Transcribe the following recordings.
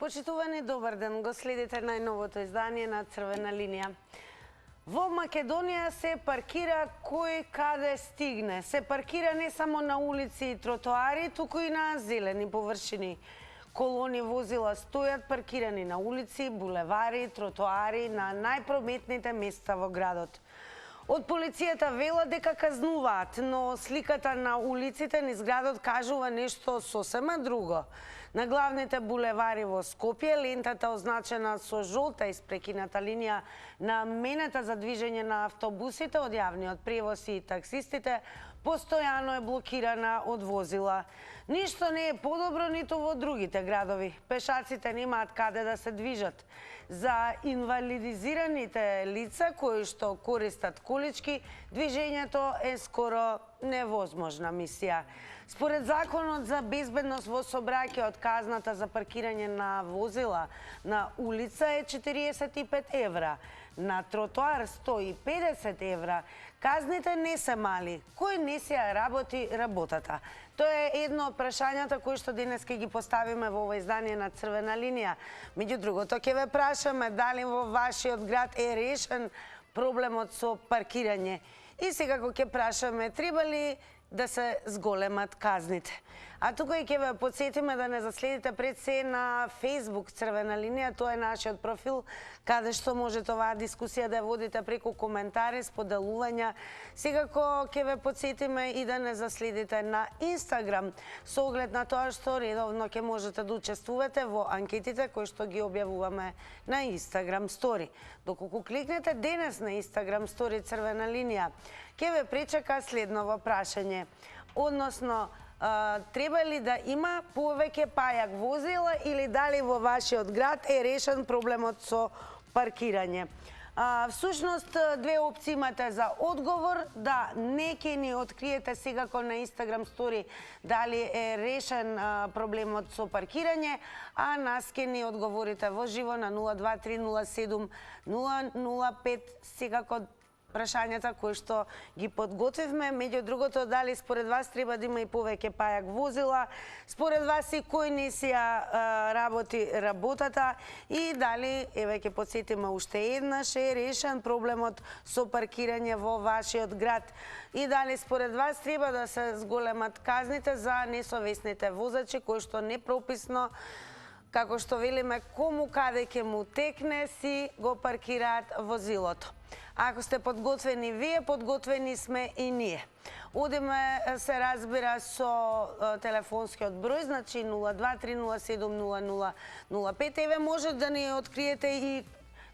Почитувани, добар ден, го следите најновото издание на Црвена линија. Во Македонија се паркира кој каде стигне. Се паркира не само на улици и тротоари, туку и на зелени површини. Колони возила стојат паркирани на улици, булевари, тротоари, на најпрометните места во градот. Од полицијата велат дека казнуваат, но сликата на улиците низ градот кажува нешто сосема друго. На главните булевари во Скопје лентата означена со жолта испрекината линија наменета за движење на автобусите од јавниот превоз и таксистите постојано е блокирана од возила. Ништо не е подобро ниту во другите градови. Пешаците немаат каде да се движат. За инвалидизираните лица кои што користат колички, движењето е скоро невозможна мисија. Според Законот за безбедност во сообраќајот, казната за паркирање на возила на улица е 45 евра, на тротоар 150 евра. Казните не се мали. Кој не си ја работи работата? Тоа е едно од прашањата кои што денес ќе ги поставиме во ова издание на Црвена линија. Меѓу другото, ќе ве прашаме дали во вашиот град е решен проблемот со паркирање. И секако ќе прашаме, треба ли да се зголемат казните. А тука и ќе ве подсетиме да не заследите пред се на Facebook Црвена линија, тоа е нашиот профил, каде што можете оваа дискусија да ја водите преку коментари, споделувања. Секако ќе ве подсетиме и да не заследите на Instagram, со оглед на тоа што редовно ќе можете да учествувате во анкетите кои што ги објавуваме на Instagram Story. Доколку кликнете денес на Instagram Story Црвена линија, ќе ве пречека следново прашање. Односно, треба ли да има повеќе пајак возила или дали во вашиот град е решен проблемот со паркирање? Всушност, две опции имате за одговор. Да, не ќе ни откриете секако на Instagram Story дали е решен проблемот со паркирање, а нас ќе ни одговорите во живо на 02307 005, секако прашањата кои што ги подготвивме. Меѓу другото, дали според вас треба да има и повеќе пајак возила, според вас и кој не си ја работи работата и дали, еве ќе подсетиме уште еднаш, е решен проблемот со паркирање во вашиот град и дали според вас треба да се зголемат казните за несовесните возачи кои што непрописно, како што велиме, кому каде ќе му текне, си го паркираат возилото. Ако сте подготвени вие, подготвени сме и ние. Одиме, се разбира, со телефонскиот број, значи 023070005. Еве, може да ни откриете и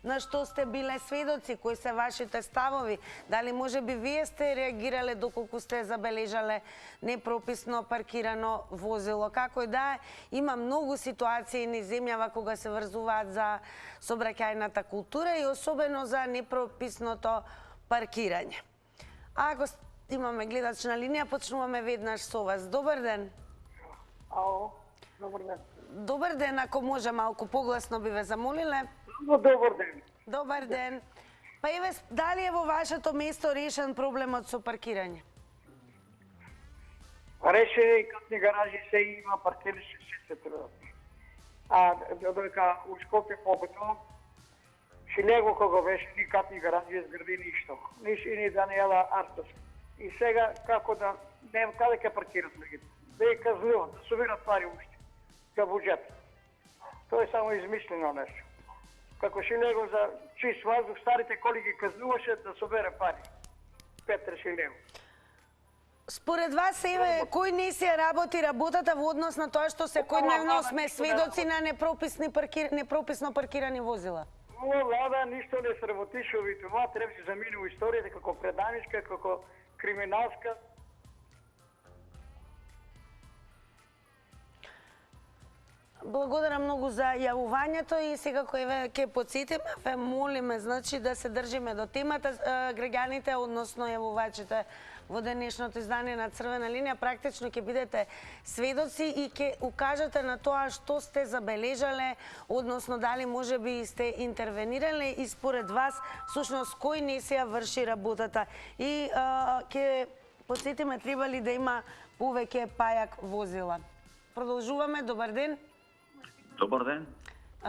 на што сте биле сведоци, кои се вашите ставови, дали може би вие сте реагирале доколку сте забележале непрописно паркирано возило. Како и да е, има многу ситуации низ земјава кога се врзуваат за сообраќајната култура и особено за непрописното паркирање. Ако имаме гледач на линија, почнуваме веднаш со вас. Добар ден. Ало, добар ден. Добар ден, ако може малку погласно би ве замолиле. Добар ден. Добар ден. Па еве, дали е во вашето место решен проблемот со паркирање? Решени катни гаражи се има, паркириши се треба. А додека у Скопје побито, Шилего кога беше ни катни гаражи изгради ништо. И ни Даниела Артос. И сега како да нема каде ќе паркират луѓето. Да ја казнуват, да собират пари уште за буџет. Тоа е само измислено нешто. Како Шилего за чист воздух, старите коли ги казнуваше да собере пари. Петре Шилего. Според вас, еве, кој не си ја работи работата во однос на тоа што секојдневно сме сведоци на непрописно паркирани возила? Ова влада ништо не сработише ови това, треба се замине во историјата како преданичка, како криминалска. Благодарам многу за јавувањето и секако еве ќе потсетиме, ве молиме значи да се држиме до темата. Граѓаните, односно јавувачите во денешното издание на Црвена линија, практично ќе бидете сведоци и ќе укажете на тоа што сте забележале, односно дали може би сте интервенирале и според вас всушност кој не се ја врши работата. И ќе потсетиме, треба ли да има повеќе пајак возила. Продолжуваме, добар ден. Добар ден.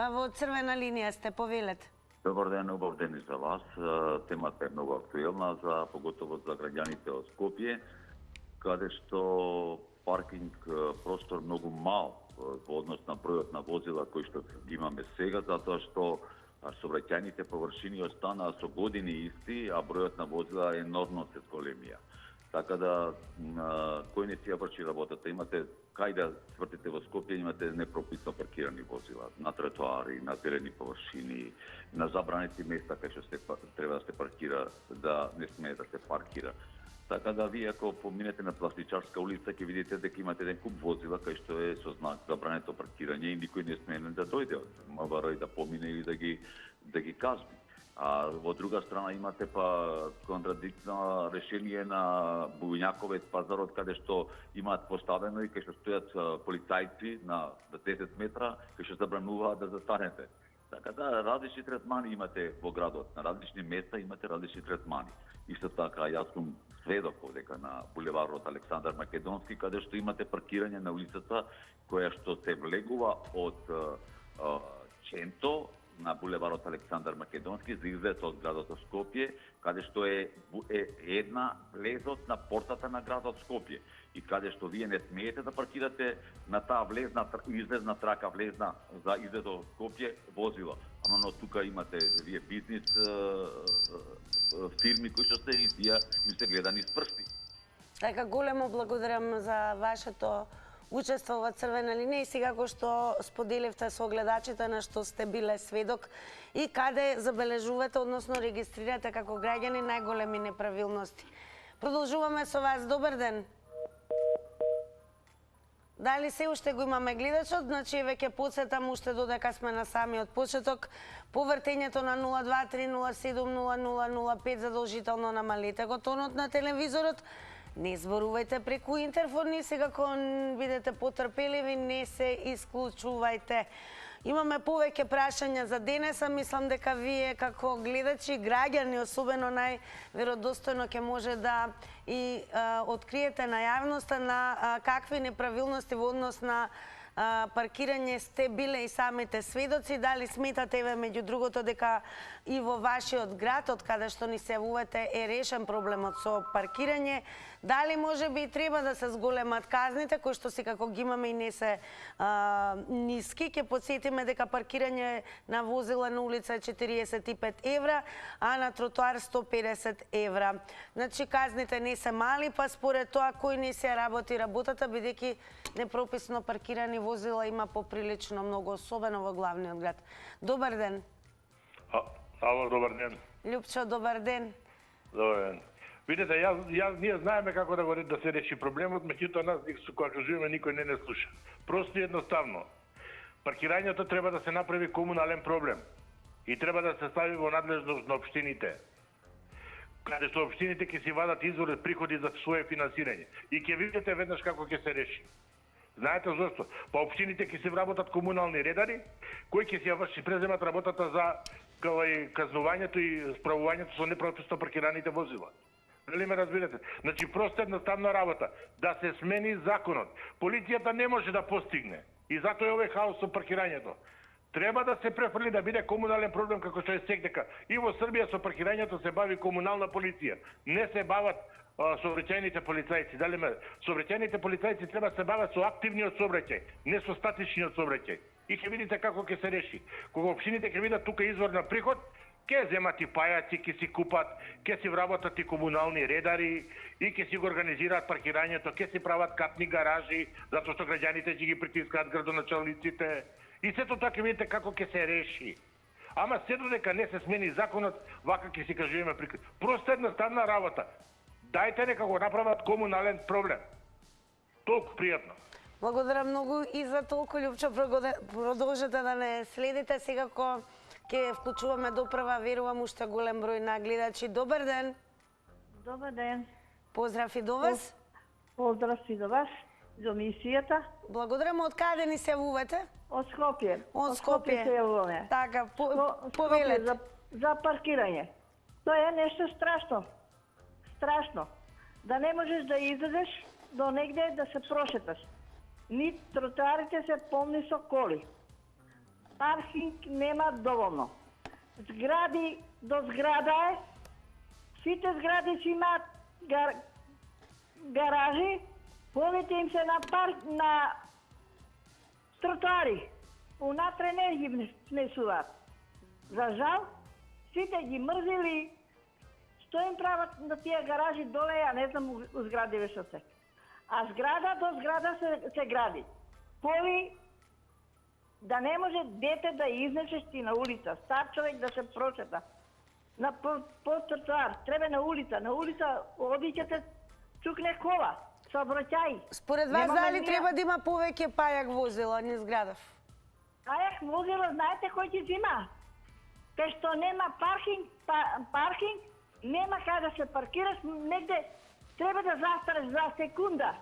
во црвена линија сте, повелете. Добар ден, убав ден и за вас. Темата е многу актуелна, поготово за граѓаните од Скопје, каде што паркинг простор многу мал во однос на бројот на возила кои што ги имаме сега, затоа што сообраќајните површини останаа со години исти, а бројот на возила е енормно се зголемија. Така да, кој не си ја врши работата, имате кај да свртите во Скопје, имате непрописно паркирани возила, на тротоари, на зелени површини, на забранети места кај што треба да се паркира, да не смее да се паркира. Така да, вие ако поминете на Пластичарска улица, ќе видите дека имате еден куп возила кај што е со знак забрането паркирање и никој не смее да дојде од МВР да помине или да ги казни. А во друга страна имате па контрадиктно решение на Бујаковец пазарот, каде што имаат поставено и кај што стојат полицајци на 10 метра, кај што забрануваат да застанете. Така да, различни третмани имате во градот, на различни места имате различни третмани. Исто така, јас сум сведок овдека на булеварот Александар Македонски, каде што имате паркирање на улицата која што се влегува од Ченто на булеварот Александар Македонски за излез од градот Скопје, каде што е една влезот на портата на градот Скопје и каде што вие не смеете да паркирате на таа влезна излезна трака влезна за излез од Скопје возила. Но тука имате вие бизнис фирми кои што се и тие им се гледа низ прсти. Така, големо благодарам за вашето учество во црвена линија и сега кој што споделивте со гледачите на што сте биле сведок и каде забележувате, односно регистрирате како граѓани најголеми неправилности. Продолжуваме со вас. Добар ден. Дали се уште го имаме гледачот? Значи, веќе подсетам уште додека сме на самиот почеток. Повртењето на 023070005 задолжително намалете го тонот на телевизорот. Не зборувајте преку интерфон и сега кога бидете потрпеливи, не се исклучувајте. Имаме повеќе прашања за денеса, мислам дека вие како гледачи, граѓани, особено најверодостојно ќе може да и откриете на јавноста на какви неправилности во однос на паркирање сте биле и самите сведоци. Дали сметате, еве, меѓу другото, дека и во вашиот град, од каде што ни се јавувате, е решен проблемот со паркирање? Дали може би треба да се зголемат казните, кои што си како ги имаме и не се ниски? Ќе подсетиме дека паркирање на возила на улица е 45 евра, а на тротоар 150 евра. Значи, казните не се мали, па според тоа кој не се работи работата, бидејќи непрописно паркирани возила има поприлично многу, особено во главниот град. Добар ден. Ало, добар ден. Љупчо, добар ден. Добар ден. Видите, ние знаеме како да се реши проблемот, меѓутоа нас кога кажуваме никој не слуша. Просто и едноставно. Паркирањето треба да се направи комунален проблем и треба да се стави во надлежност на општините. Каде што општините ќе си вадат извор од приходи за свое финансирање и ќе видите веднаш како ќе се реши. Знаете зошто? Па општините ќе се вработат комунални редари, кои ќе си ја преземат работата за казнувањето и справувањето со непрописно паркираните возила. Дали ме разбирате? Значи, просто едноставна работа. Да се смени законот. Полицијата не може да постигне. И затоа е овој хаос со паркирањето. Треба да се префрли да биде комунален проблем како што е секдека. И во Србија со паркирањето се бави комунална полиција. Не се бават сообраќајните полицајци. Дали ме? Сообраќајните полицајци треба да се бават со активниот сообраќај, не со статичниот сообраќај. И ќе видите како ќе се реши. Кога општините ќе видат тука извор на приход, ќе земат и пајаци, ќе си купат, ќе си вработат и комунални редари и ќе си го организираат паркирањето, ќе си прават катни гаражи, затоа што граѓаните ќе ги притискаат градоначалниците. И сето тоа ќе видите како ќе се реши. Ама се додека не се смени законот, вака ќе си кажуваме приказ. Просто едноставна работа. Дајте нека го направат комунален проблем. Толку пријатно. Благодарам многу и за толку, Љупчо. Продолжете да не следите. Сега ко ќе вклучуваме доправа, верувам, уште голем број на гледачи. Добар ден. Добар ден. Поздрав и до вас. Поздрав и до вас, до мисијата. Благодарам. Од каде ни се јавувате? Од Скопје. Од Скопје се јавуваме. Така, повелете. За паркирање. Тоа е нешто страшно. Страшно. Да не можеш да излезеш до негде да се прошеташ. Ни тротоарите се полни со коли. паркинг нема доволно. Згради до зграда е, сите згради си имаат гаражи, повите им се на тротуари. Унатре не ги внесуваат. За жал, сите ги мрзили. Што им прават на тия гаражи доле, ја не знам у зградиве што се. А зграда до зграда се гради. Поли да не може дете да изнесеш ти на улица, стар човек да се прошета. На по тротуар, треба на улица. На улица одиќете цукне кола, сообраќај. Според вас дали треба да има повеќе пајак возила низ градов? Пајак возила, знаете кој ќе зима? Кај што нема паркинг, нема кај да се паркираш, негде треба да застанеш за секунда.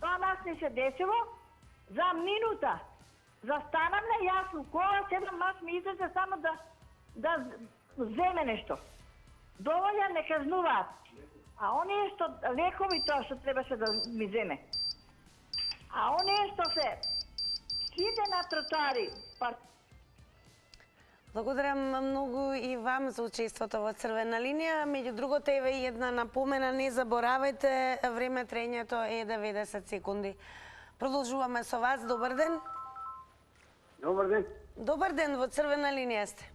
Тоа нас не се десило за минута. Застанавме јас у кола, седам аз ми излезе само да земе нешто. Доволја не казнуваат. А оние што лекови тоа што требаше да ми земе. А оние што се сиде на тротуари, Благодарам многу и вам за учеството во Црвена линија. Меѓу другото, еве и една напомена, не заборавајте, време трењето е 90 секунди. Продолжуваме со вас. Добар ден. Добар ден. Добар ден, во Црвена линија сте.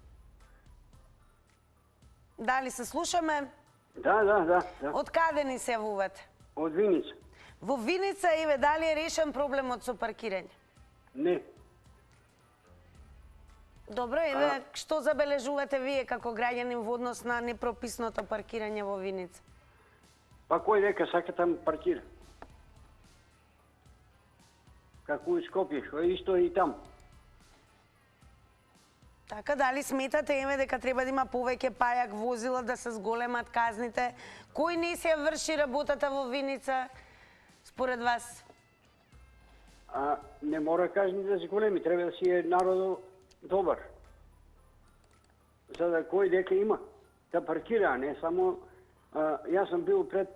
Дали се слушаме? Да. Од каде ни се јавувате? Од Виница. Во Виница, еве, дали е решен проблемот со паркирање? Не. Добро, еве, што забележувате вие како граѓанин во однос на непрописното паркирање во Виница? Па кој дека сака там паркира? Како и Скопје, што е исто и там. Така, дали сметате еве дека треба да има повеќе пајак возила, да се зголемат казните? Кој не се врши работата во Виница според вас? Не мора казни да се големи, треба да си е народот добар. За да кој дека има да паркира, не само... Јас сум бил пред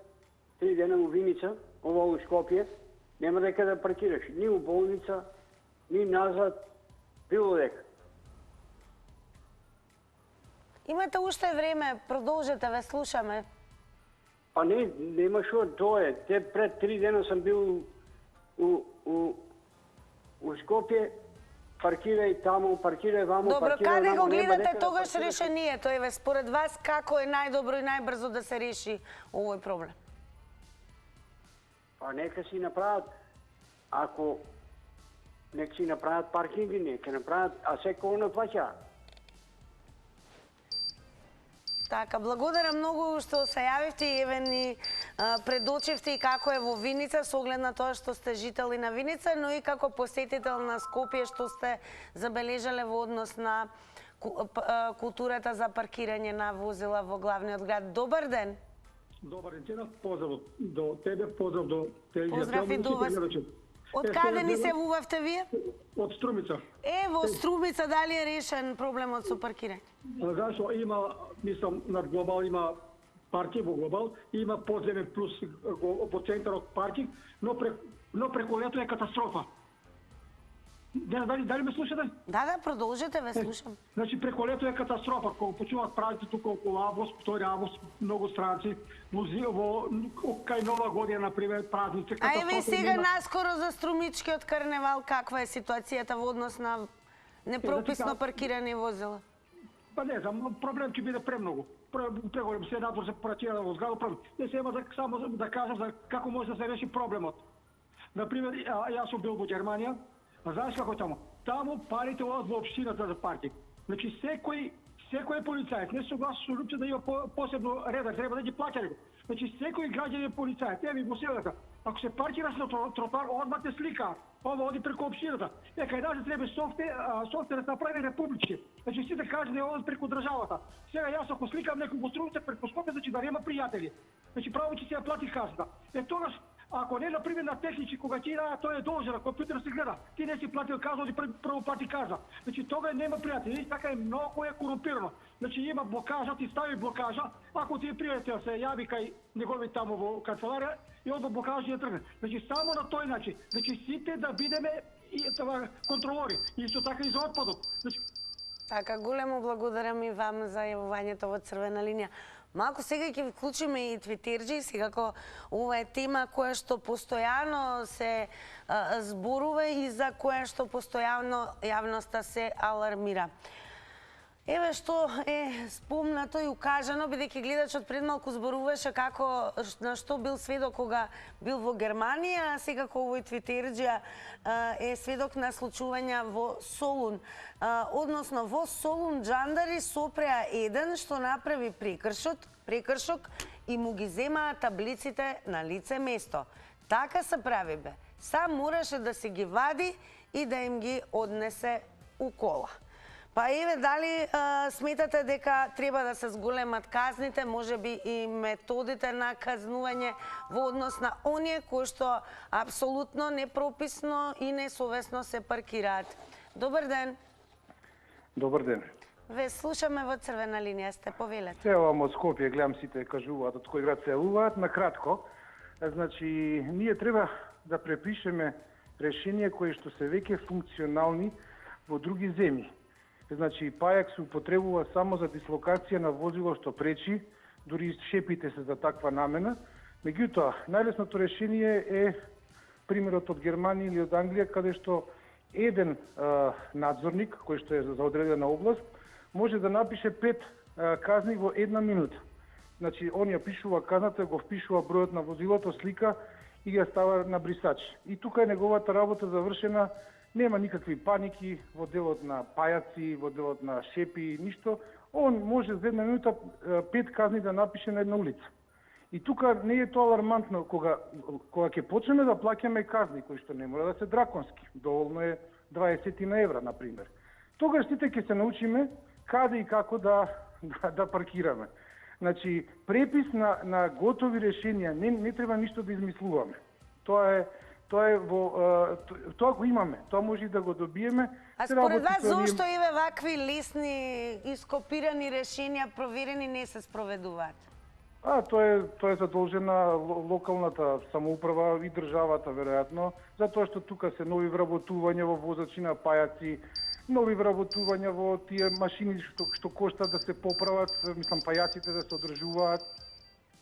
3 дена во Виница, ова у Скопје, нема дека да паркираш, ни у болница, ни назад, било дека. Имате уште време, продолжете, ве слушаме. Па не, нема шо, тоа е. Те пред 3 дена сум бил у Скопје, паркирај таму, паркирај ваму, Добро, паркирај каде ваму, го нема гледате дека тогаш да решението? Еве, според вас, како е најдобро и најбрзо да се реши овој проблем? Па нека си направат, ако нека си направат паркинги, нека направат, а секој не плаќа. Така, благодарам многу што се јавивте и еве ни предочивте и како е во Виница, со оглед на тоа што сте жители на Виница, но и како посетител на Скопје што сте забележале во однос на културата за паркирање на возила во главниот град. Добар ден. Добар ден, поздрав до тебе, поздрав до телевизија. Поздрав и до вас. Од каде ни се јавувавте вие? Од Струмица. Во Струмица дали е решен проблемот со паркирање? Зашто има, мислам, над Глобал има паркинг во Глобал, има подземен плюс во центарот паркинг, но преку лето е катастрофа. Дали ме слушате? Да, продолжете, ве слушам. Значи, преку лето е катастрофа. Кога почнуваат празници тука околу август, 2 август, многу странци, кај Нова година, например, празници. А еве и сега наскоро за Струмичкиот карневал, каква е ситуацијата во однос на непрописно паркирани возила? Па не знам, проблем ќе биде премногу. Преголем се надвор се паркира во зграду проблем. Не се има само да кажам за како може да се реши проблемот. Например, јас сум бил во Германија. Знаеш како е таму? Таму парите одат во општината за паркинг. Значи секој полицајец, не согласно со лупче да има посебно редар, треба да ги плаќа. Значи секој граѓанин е полицајец, еви во селата. Ако се паркираш на тротоар, одма те слика. Ова оди преку општината. Кај нас треба софтвер да направи републички. Значи сите кажани одат преку државата. Сега јас ако сликам некој во Струмица преку Скопје, значи да нема пријатели. Значи право ќе се ја плати казна. Тогаш ако не, например, на технички, кога ти да, тој е должен, на компјутер се гледа, ти не си платил казна, прво плати казна. Значи тога нема пријатели, така е многу корумпирано. Значи има блокажа, ти стави блокажа, ако ти е пријател се јави кај негови таму во канцеларија и од блокажа ја тргне. Значи само на тој начин. Значи сите да бидеме и това контролори. Исто така и за отпадот. Значи, Така, големо благодарам и вам за јавувањето во Црвена линија. Малку сега ќе вклучиме и твитерџи, секако ова е тема која што постојано се зборува и за која што постојано јавноста се алармира. Еве што е спомнато и укажано, бидејќи гледачот пред малку зборуваше како на што бил сведок кога бил во Германија, а секако овој твитерџија е сведок на случувања во Солун. Односно во Солун џандари сопреа еден што направи прекршок и му ги земаа таблиците на лице место. Така се прави бе. Сам мораше да се ги вади и да им ги однесе у кола. Па еве дали сметате дека треба да се зголемат казните, можеби и методите на казнување во однос на оние кои што апсолутно непрописно и несовесно се паркираат. Добар ден. Добар ден. Ве слушаме во Црвена линија, сте повелете. Се овам од Скопје, гледам сите кажуваат од кој град се јавуваат. На кратко, значи, ние треба да препишеме решенија кои што се веќе функционални во други земји. Значи, пајак се употребува само за дислокација на возило што пречи, дури шепите се за таква намена. Меѓутоа, најлесното решение е примерот од Германија или од Англија, каде што еден надзорник, кој што е за одредена област, може да напише 5 казни во 1 минута. Значи, он ја пишува казната, го впишува бројот на возилото, слика и ги става на брисач. И тука е неговата работа завршена. Нема никакви паники во делот на пајаци, во делот на шепи, ништо. Он може за 1 минута 5 казни да напише на една улица. И тука не е тоа алармантно кога ќе почнеме да плаќаме казни, кои што не мора да се драконски. Доволно е 20 евра, например. Тогаш сите ќе се научиме каде и како да паркираме. Значи, препис на готови решенија, не треба ништо да измислуваме. Тоа го имаме, тоа може и да го добиеме. А според вас зошто еве вакви лесни ископирани решенија проверени не се спроведуваат? Тоа е задолжена локалната самоуправа и државата веројатно, затоа што тука се нови вработувања во возачи на пајаци, нови вработувања во тие машини што коштат да се поправат, мислам пајаците да се одржуваат.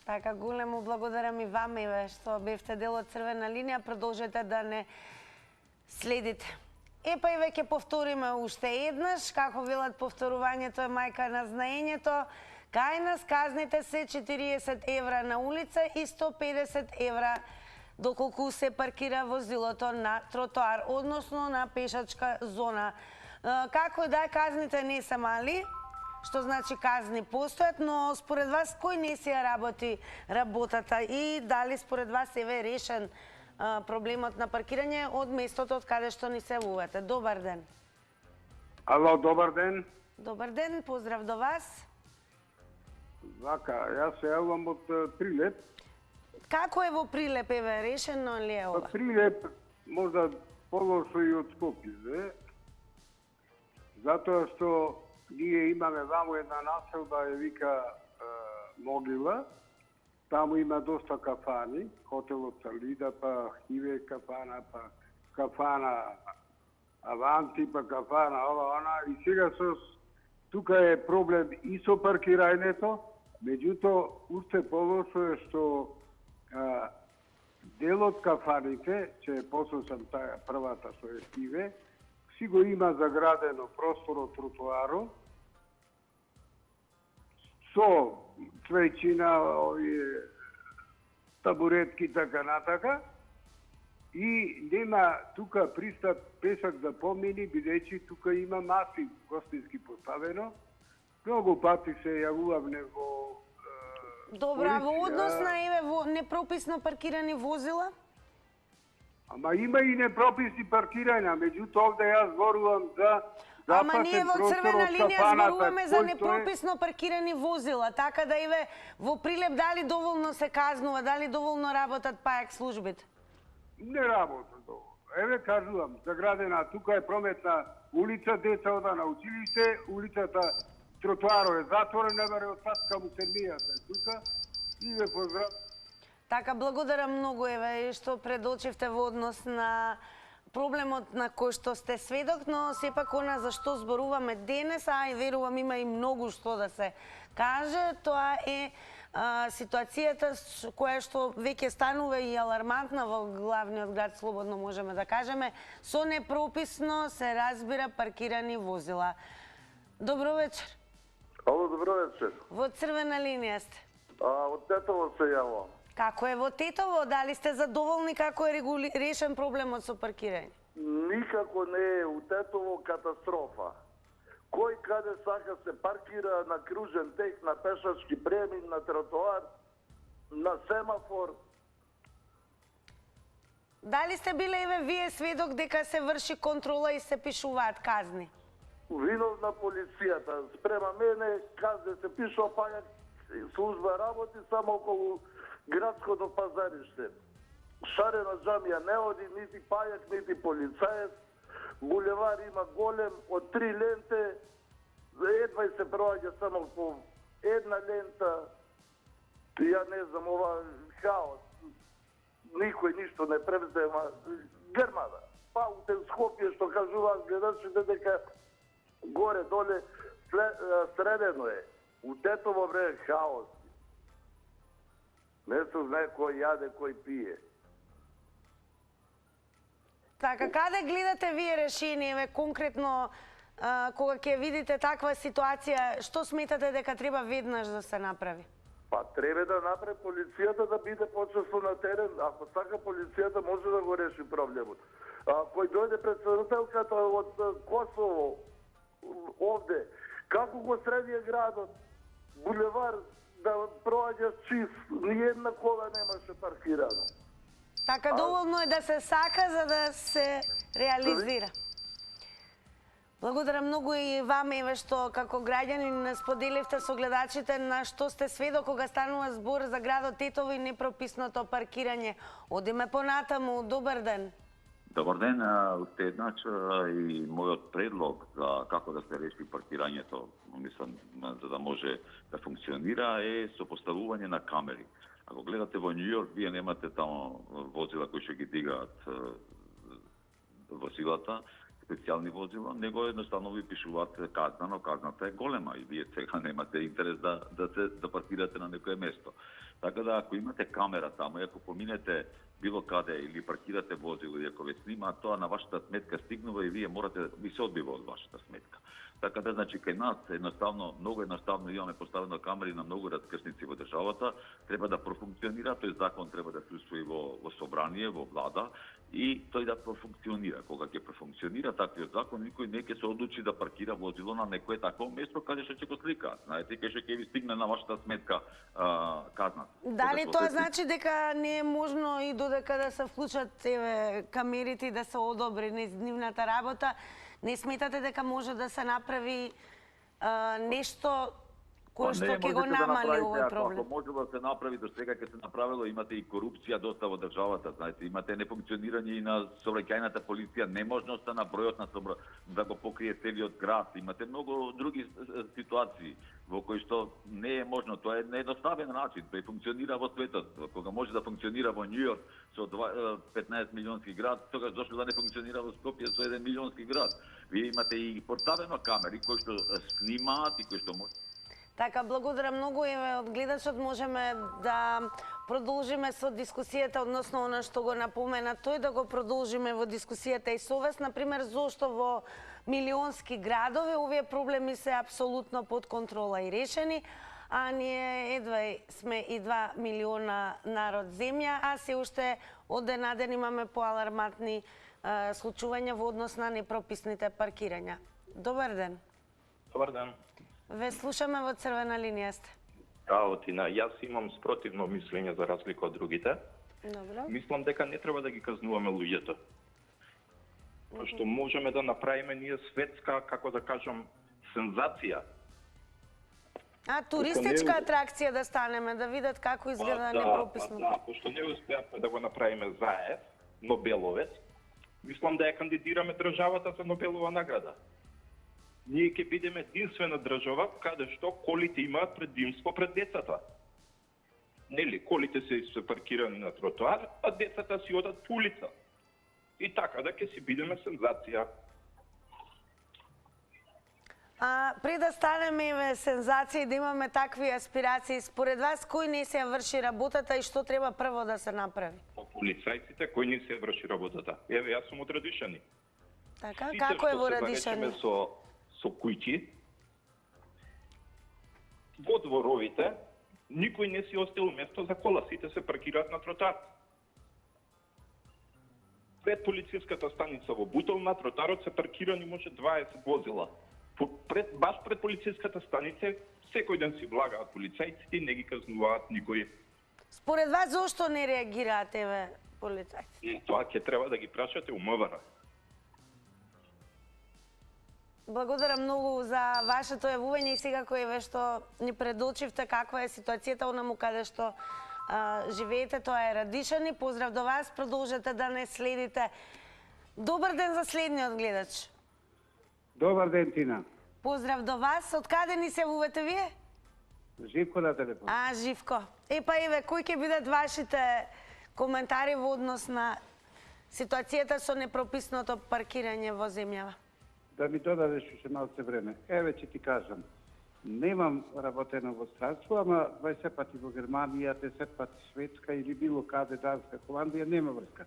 Така, големо благодарам и вам, еве, што бевте дел од Црвена линија, продолжете да не следите. Па еве ќе повториме уште еднаш, како велат повторувањето е мајка на знаењето. Кај нас казните се 40 евра на улица и 150 евра доколку се паркира возилото на тротоар, односно на пешачка зона. Како да, казните не се мали, што значи казни постојат, но според вас кој не си ја работи работата и дали според вас е решен проблемот на паркирање од местото од каде што ни се јавувате? Добар ден. Ало, добар ден. Добар ден, поздрав до вас. Вака, јас се јавувам од Прилеп. Како е во Прилеп, еве, решено ли е ова? Прилеп можда полошо и од Скопје, затоа што ние имаме ваму една населба, ја вика Могила. Таму има доста кафани, хотелот Салида, па Хиве кафана, па кафана Аванти, па кафана ова, она. И сега тука е проблем и со паркирањето, меѓутоа уште полошо е што дел од кафаните, че посочам таа првата што е Хиве, си го има заградено простор од тротоаро, со цвеќина, овие табуретки, така натака, и нема тука пристап пешак да помини, бидејќи тука има маси гостински поставено. Многу пати се јавуваме во Добра, во однос на еве во непрописно паркирани возила? Ама има и непрописни паркирања, меѓутоа овде јас зборувам за Ама ние во Црвена линија зборуваме за кој непрописно паркирани возила, така да еве во Прилеп дали доволно се казнува, дали доволно работат пајак службите? Не работат доволно. Еве кажувам, заградена тука е прометна улица, деца ода на училиште, улицата тротоаро е затворен, не баре од Саска му сермијата тука и ве поздрав. Така, благодарам многу, еве, што предочивте во однос на проблемот на кој што сте сведок, но сепак она за што зборуваме денес, а и верувам има и многу што да се каже, тоа е ситуацијата која што веќе станува и алармантна во главниот град, слободно можеме да кажеме, со непрописно се разбира паркирани возила. Добро вечер. Ало, добро вечер. Во црвена линија сте. Од Тетово се јавам. Како е во Тетово? Дали сте задоволни како е решен проблемот со паркирање? Никако не е. У Тетово катастрофа. Кој каде сака се паркира на кружен тек, на пешачки премин, на тротоар, на семафор. Дали сте биле еве вие сведок дека се врши контрола и се пишуваат казни? Виновна полицијата. Спрема мене казне се пишува, паја служба работи само околу градското пазариште. Шарена џамија не оди, нити пајак, нити полицаец. Булевар има голем, од 3 ленте, едва и се проаѓа само по една лента. Ја не знам, ова хаос. Никој ништо не превзема. Грмада. Паутен Скопје, што кажуваат гледачите дека горе-доле средено е. У Тетово време хаос. Не се знае кој јаде, кој пие. Така, каде гледате вие решение, конкретно, кога ќе видите таква ситуација, што сметате дека треба веднаш да се направи? Па треба да направи полицијата да биде почесто на терен. Ако сака полицијата може да го реши проблемот. Кој дојде председателката од Косово, овде, како го средија градот, булевар, да проаѓаш чист, ниједна кола немаше паркирано. Така доволно е да се сака за да се реализира. Благодарам многу и ваме, еве што како граѓанин споделивте со гледачите на што сте сведок кога станува збор за градот Тетово и непрописното паркирање. Одиме понатаму, добар ден. Добар ден, уште еднач и мојот предлог за како да се реши паркирањето, мислам, за да може да функционира, е со поставување на камери. Ако гледате во Њу Јорк, вие немате таму возила кои што ги дигаат во силата, специјални возила, него едноставно ви пишуваат казна, но казната е голема и вие сега немате интерес да паркирате на некое место. Така да ако имате камера таму, ако поминете било каде или паркирате возило и ако ве снима, тоа на вашата сметка стигнува и вие морате ви се одбива од вашата сметка. Така да, значи, кај нас едноставно, многу едноставно имаме поставено камери на многу раскршници во државата, треба да профункционира, тој закон треба да се усвои во собрание, во влада и тој да профункционира. Кога ќе профункционира таквиот закон, никој не ќе се одлучи да паркира возило на некое такво место каде што ќе го сликаат. Знаете, кај што ќе ви стигне на вашата сметка казна. Дали тоа значи дека не е можно и додека да се вклучат камерите и да се одобри нивната работа? Не сметате дека може да се направи нешто кое што ќе го намали овој проблем? Ако може да се направи, до сега ќе се направило, имате и корупција доста во државата, знаете, имате нефункционирање и на сообраќајната полиција, неможноста на бројот на да го покрие целиот град, имате многу други ситуации во кои што не е можно, тоа е неедноставен начин, тој функционира во светот, кога може да функционира во Њу Јорк со 15 милионски град, тогаш зошто да не функционира во Скопје со 1 милионски град. Вие имате и поставено камери кои што снимаат и кои што може. Така, благодарам многу. Еве, од гледачот можеме да продолжиме со дискусијата, односно она што го напомена тој, да го продолжиме во дискусијата и со вас. Например, зошто во милионски градови овие проблеми се апсолутно под контрола и решени, а ние едва сме и 2 милиона народ земја, а се уште од ден на ден имаме поалармантни случувања во однос на непрописните паркирања. Добар ден. Добар ден. Ве слушаме во црвена линија сте. Тина, јас имам спротивно мислење за разлика од другите. Добро. Мислам дека не треба да ги казнуваме луѓето. Што можеме да направиме ние светска, како да кажам, сензација. Туристичка атракција да станеме, да видат како изгледа непрописно. Пошто не успеавме да го направиме заев, Нобеловец, мислам да ја кандидираме државата за Нобелова награда. Ние ќе бидеме единствена држава каде што колите имаат предимство пред децата. Нели, колите се паркирани на тротоар, а децата си одат по улица. И така да ќе си бидеме сензација. Пред да станеме сензација и да имаме такви аспирации, според вас кој не се врши работата и што треба прво да се направи? Полицајците кои не се врши работата. Еве, јас сум од Радишани. Така, како е во Радишани? Сите што со куќи, во дворовите, никој не си оставил место за кола, сите се паркираат на тротоар. Пред полициската станица во Бутол на тротоарот се паркирани може 20 возила. Баш пред полициската станица секој ден си влагаат полицајците и не ги казнуваат никој. Според вас зошто не реагираат еве полицајците? Тоа ќе треба да ги прашате у МВР. Благодарам многу за вашето јавување и секако еве што ни предочивте каква е ситуацијата онаму каде што живеете, тоа е Радишани. Поздрав до вас, продолжете да не следите. Добар ден за следниот гледач. Добар ден, Тина. Поздрав до вас. Од каде ни се јавувате вие? Живко на телефон. Живко. Еве, кои ќе бидат вашите коментари во однос на ситуацијата со непрописното паркирање во земјава? Да ми додадеш уште малце време. Еве ќе ти кажам. Немам работено во странство, ама 20 пати во Германија, 10 пати Шведска или било каде, Данска, Холандија, нема врска.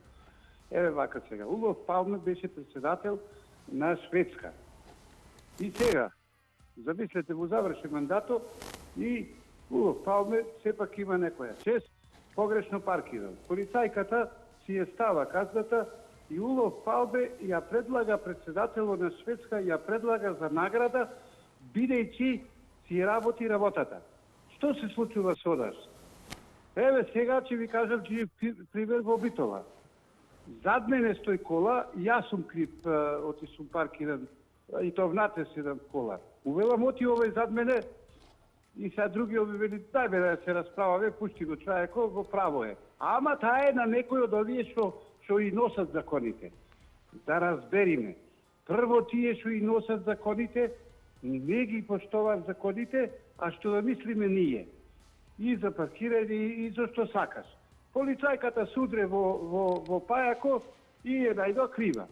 Еве вака сега. Улов Палме беше председател на Шведска. И сега, замислете, во заврши мандато и Улов Палме сепак има некоја чест, погрешно паркирал. Полицајката си ја става казната и Улов Палме ја предлага председателот на Шведска, ја предлага за награда, бидејќи си работи работата. Што се случува со нас? Еве сега ќе ви кажам жив пример во Битола. Зад мене стои кола, јас сум крив, оти сум паркиран, и то внатре седам кола. Увелам оти овој зад мене, и сега други ови вели, дај бе да се расправаме, пушти го човекот, во право е. Ама таа е на некој од овие што и носат законите. Да разбериме. Прво тие што и носат законите, не ги поштоваат законите, а што да мислиме ние. И за паркирање, и за што сакаш. Полицајката судре во пајако и е најдо крива.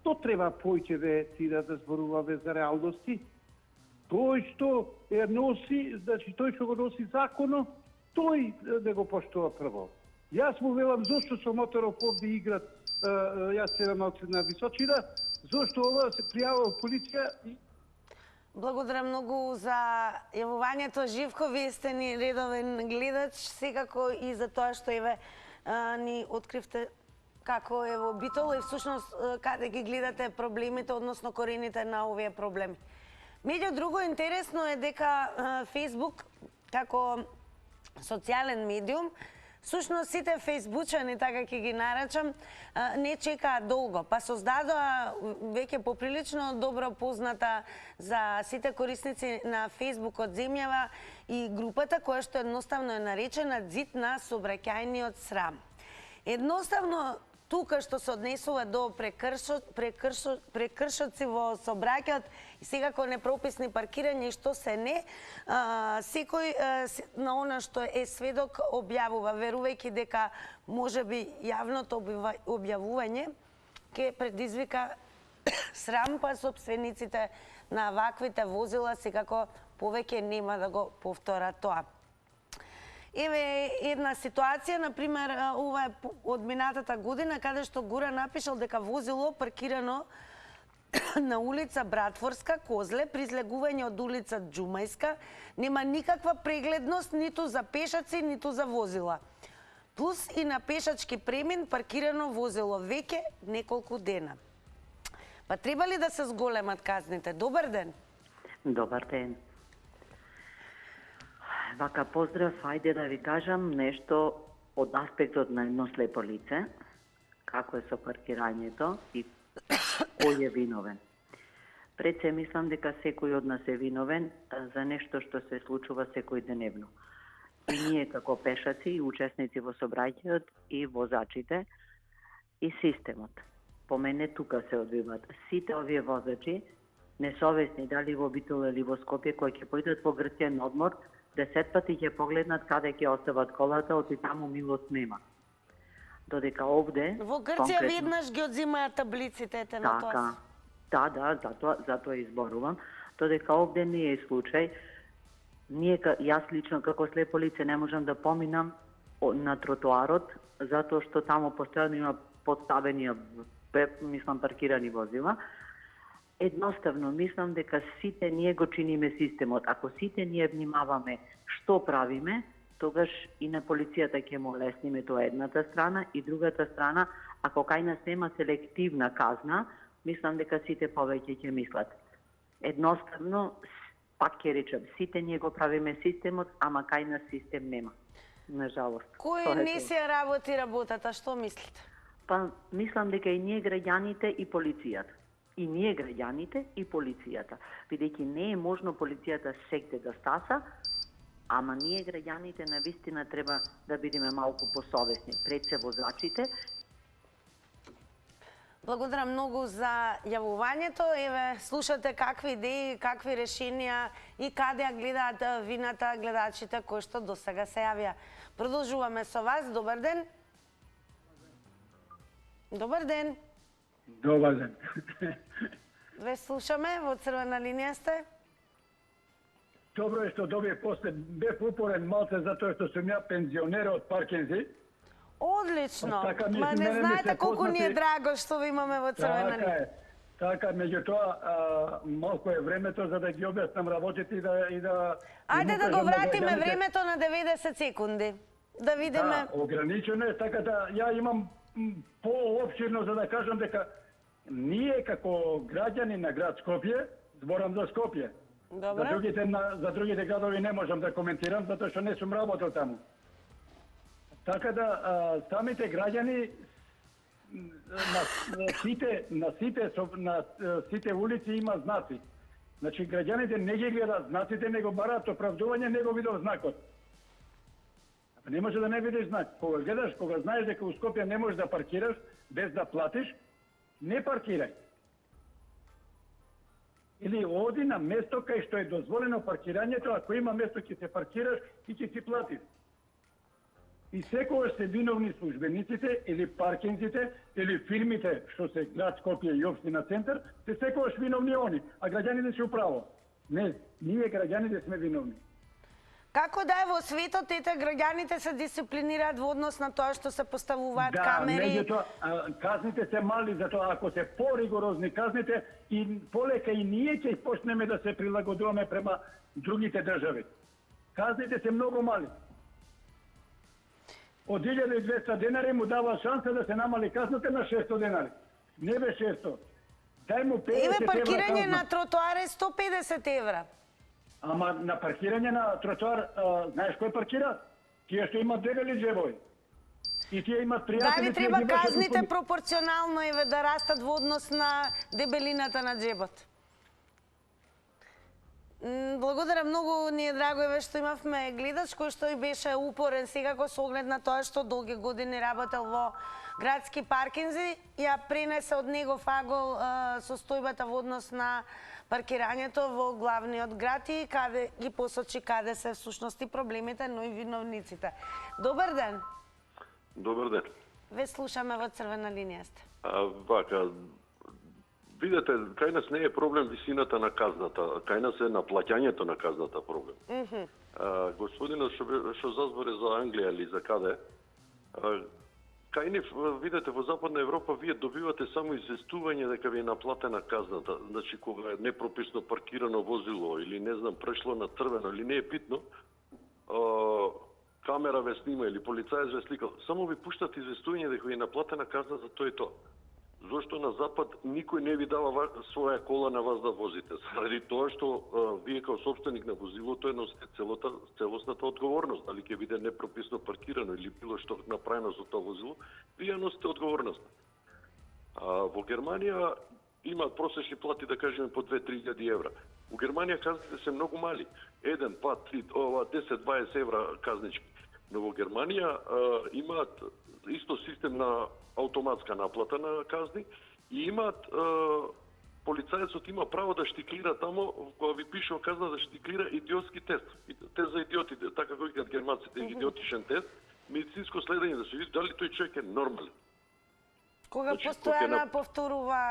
Што треба појќе ти да зборуваме за реалности? Тој што е носи, значи тој што го носи законо, тој да го поштува прво. Јас му велам зошто со моторов овде играт, јас седам на височина, зошто ова се пријавува полиција и... Благодарам многу за јавувањето, Живко, вие сте ни редовен гледач, секако и за тоа што еве ни откривте како е во Битола и всушност каде ги гледате проблемите, односно корените на овие проблеми. Меѓу друго, интересно е дека Фејсбук, како социјален медиум, всушност сите фејсбучани, така ќе ги наречам, не чекаат долго, па создадоа веќе поприлично добро позната за сите корисници на Фејсбук од земјава и групата која што едноставно е наречена Зид на сообраќајниот срам. Едноставно, тука што се однесува до прекршоци во сообраќајот и секако непрописни паркирања и што се не, секој на она што е сведок објавува, верувајќи дека можеби јавното објавување ќе предизвика срам, па сопствениците на ваквите возила секако повеќе нема да го повторат тоа. Еве една ситуација, например, ова е од минатата година, каде што Гура напишал дека возило паркирано на улица Братворска, Козле, при излегување од улица Џумајска, нема никаква прегледност ниту за пешаци, ниту за возила. Плюс и на пешачки премин паркирано возило веќе неколку дена. Па треба ли да се зголемат казните? Добар ден. Добар ден. Вака поздрав, ајде да ви кажам нешто од аспектот на едно слепо лице, како е со паркирањето и кој е виновен. Пред се мислам дека секој од нас е виновен за нешто што се случува секој деневно. И ние како пешаци и учесници во сообраќајот и возачите и системот. По мене тука се одбиваат сите овие возачи несовесни, дали во Битола или во Скопје, кои ќе појдат во Грција на одмор, 10 пати ќе погледнат каде ќе остават колата, оти таму милост нема. Додека овде... Во Грција веднаш ги одзимаат таблиците, ете на тоа. Да, затоа изборувам. Додека овде не е случај. Јас лично како слепо лице не можам да поминам на тротоарот, затоа што таму постојано има подставени, паркирани возила. Едноставно, мислам дека сите ние го чиниме системот. Ако сите ние внимаваме што правиме, тогаш и на полицијата ќе му лесниме тоа едната страна, и другата страна, ако кај нас нема селективна казна, мислам дека сите повеќе ќе мислат. Едноставно, пак ќе речем, сите ние го правиме системот, ама кај нас систем нема. На жалост. Кој не се работи работата, што мислите? Па, мислам дека и ние граѓаните и полицијата. И ние граѓаните и полицијата. Бидејќи не е можно полицијата сегде да стаса, ама ние граѓаните навистина треба да бидеме малку посовесни. Пред се возачите. Благодарам многу за јавувањето. Еве, слушате какви идеи, какви решенија и каде ја гледаат вината гледачите кои што досега се јавија. Продолжуваме со вас. Добар ден. Добар ден. Добар ден. Ве слушаме, во црвена линија сте. Добро е што добие после. Бев упорен малце затоа што сум ја пензионер од Паркинзи. Одлично. Ма не знаете колку ни е драго што ви имаме во црвена линија. Така, меѓутоа, малку е времето за да ги објаснам работите и да... Ајде да го вратиме времето на 90 секунди. Да видиме... Да, ограничено е, така да ја имам поопширно за да кажам дека ние како граѓани на град Скопје, зборам за Скопје. Добре. За другите градови не можам да коментирам, затоа што не сум работел таму. Така да, самите граѓани на сите улици има знаци. Значи, граѓаните не ги гледаат знаците, него бараат оправдување, него видов знакот. Не може да не видиш знак. Кога гледаш, кога знаеш дека у Скопје не можеш да паркираш без да платиш, не паркирај. Или оди на место кај што е дозволено паркирањето, ако има место ќе се паркираш и ќе си платиш. И секогаш се виновни службениците или паркинзите или фирмите што се град Скопје и општина Центар, се секогаш виновни они, а граѓаните се управо. Не, ние граѓаните сме виновни. Како да е во светот, ете граѓаните се дисциплинираат во однос на тоа што се поставуваат камери? Да, меѓутоа, казните се мали, затоа ако се поригорозни казните, и полека и ние ќе почнеме да се прилагодуваме према другите држави. Казните се многу мали. Од 1200 денари му дава шанса да се намали казната на 600 денари. Не бе 600. Дај му 50 евра. Еве паркирање на тротоар е 150 евра. Ама на паркирање на тротоар, знаеш кој паркира? Тие што имат дебели џебови. И тие имат пријатели... Дали треба казните пропорционално еве да растат во однос на дебелината на џебот? Благодарам многу, ни е драго еве што имавме гледач кој што и беше упорен секако со оглед на тоа што долги години работел во градски паркинзи. Ја пренесе од негов агол состојбата во однос на паркирањето во главниот град и каде ги посочи каде се всушност и проблемите, но и виновниците. Добар ден. Добар ден. Ве слушаме во црвена линија сте. Вака, видете, кај нас не е проблем висината на казната, кај нас е наплаќањето на казната проблем. Господинот што зазборе за Англија или за каде, кај нив, видете, во Западна Европа вие добивате само известување дека ви е наплатена казната. Значи, кога е непрописно паркирано возило или, не знам, прешло на црвено или не е битно, камера ве снима или полицаец ве слика, само ви пуштат известување дека ви е наплатена казна за тоа и тоа. Зошто на Запад никој не ви дава своја кола на вас да возите? Заради тоа што вие као собственик на возилото е носите целосната одговорност. Дали ќе биде непрописно паркирано или било што направено за тоа возило, вие носите одговорност. Во Германија имаат просечни плати, да кажеме, по 2-3 000 евра. У Германија казните се многу мали. 1, 2, 3, 10-20 евра казнички. Но во Германија имаат исто систем на автоматска наплата на казни и имаат полицајецот има право да штиклира тамо, кога ви пише казна да штиклира идиотски тест. Тест за идиотите, така кој викаат германците, идиотичен тест, медицинско следење да се види дали тој човек е нормален. Кога Значи, постојано повторува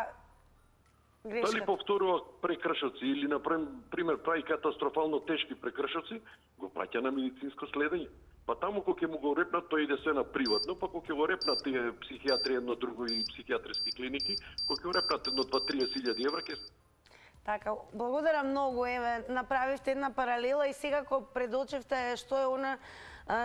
Дали грешката? повторува прекршоци или, например, прави катастрофално тешки прекршоци, го праќа на медицинско следење. Па таму кога ќе му го репнат, тој иде се на приватно, па кога ќе го репнат тие психијатри, едно друго и психијатриски клиники, кога ќе го репнат едно 2-30 евра, ќе... Така, благодарам многу, еве, направивте една паралела и сега кога предочевте што е она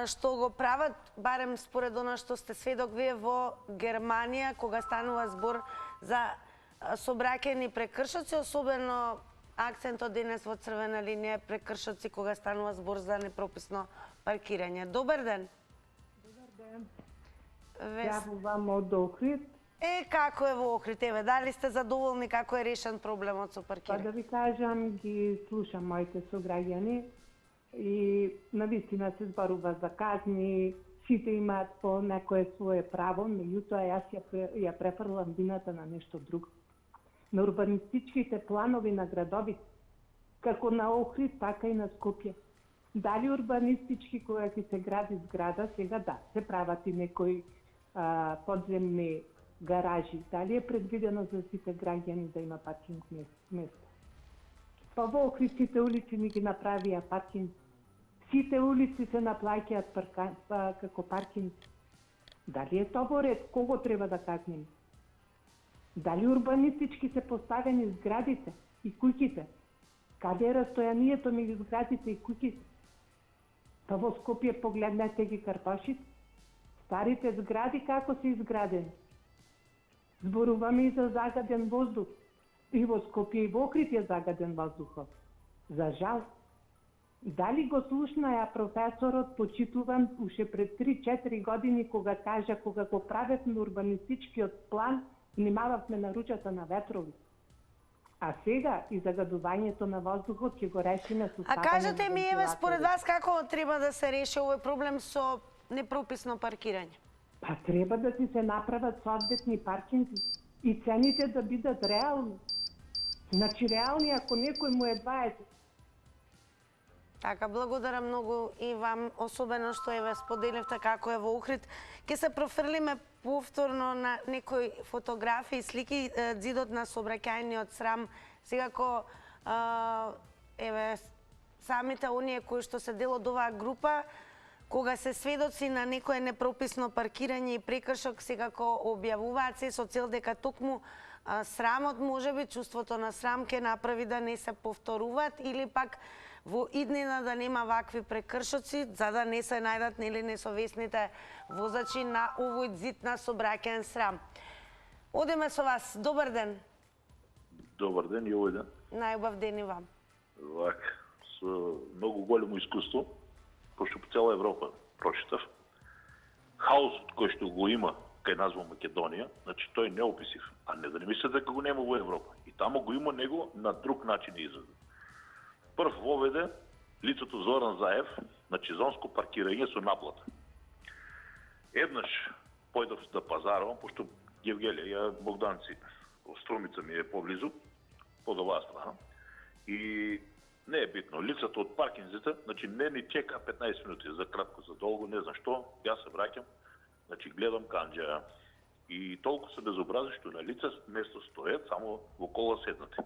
што го прават, барем според она што сте сведок вие во Германија, кога станува збор за сообраќајни прекршоци, особено акцентот денес во црвена линија прекршоци кога станува збор за непрописно паркирање. Добар ден. Добар ден. Вест... Јавувам од Охрид. Како е во Охрид? Еве, дали сте задоволни како е решен проблемот со Па паркирање? да ви кажам, ги слушам моите сограѓани и навистина се зборува за казни, сите имаат по некое свое право, меѓутоа јас ја префрлам вината на нешто друго. На урбанистичките планови на градови, како на Охрид, така и на Скопје. Дали урбанистички кога ќе се гради зграда, сега да, се прават и некои подземни гаражи. Дали е предвидено за сите граѓани да има паркинг места? Па во Охрид сите улици ни ги направија паркинг. Сите улици се наплаќаат како паркинг. Дали е тоа ред? Кого треба да казнеме? Дали урбанистички се поставени зградите и куќите? Каде е растојанието меѓу зградите и куќите? Па во Скопје погледнете ги карпашите. Старите згради како се изградени? Зборуваме и за загаден воздух. И во Скопје и во Охрид е загаден воздухот. За жал. Дали го слушна ја професорот, почитуван уште пред 3-4 години, кога кажа, кога го правевме урбанистичкиот план, внимававме на ручата на ветрови. А сега и загадувањето на воздухот ќе го решиме со ставање. А кажете ми, еве, според вас како треба да се реши овој проблем со непрописно паркирање? Па треба да си се направат соодветни паркинзи и цените да бидат реални. Значи реални ако некој му е 20. Така, благодарам многу и вам, особено што еве споделивте како е во Охрид. Ке се профрлиме повторно на некои фотографии, слики, ѕидот на сообраќајниот срам. Сега еве самите оние кои што се дел од оваа група, кога се сведоци на некое непрописно паркирање и прекршок, секако објавуваат се со цел дека токму срамот, можеби чувството на срам ќе направи да не се повторуваат или пак во иднина да нема вакви прекршоци, за да не се најдат нели несовесните возачи на овој ѕид на сообраќаен срам. Одеме со вас. Добар ден. Добар ден и овој ден. Најубав ден и вам. Вака, со многу големо искуство, пошто по цела Европа прочитав. Хаосот кој што го има кај нас во Македонија, значи тој не описив, а не да не мислите дека го нема во Европа. И тамо го има него на друг начин изгледа. Прв воведе лицето Зоран Заев, значи зонско паркирање со наплата. Еднаш појдов да пазарувам, пошто Гевгелија ја Богданци, Струмица ми е поблизу, под оваа страна. И не е битно. Лицето од паркинзите, значи не ни чека 15 минути, за кратко, за долго, не знам што. Јас се враќам, значи гледам канџа и толку се безобрази што на лице место стоят, само во кола седнати.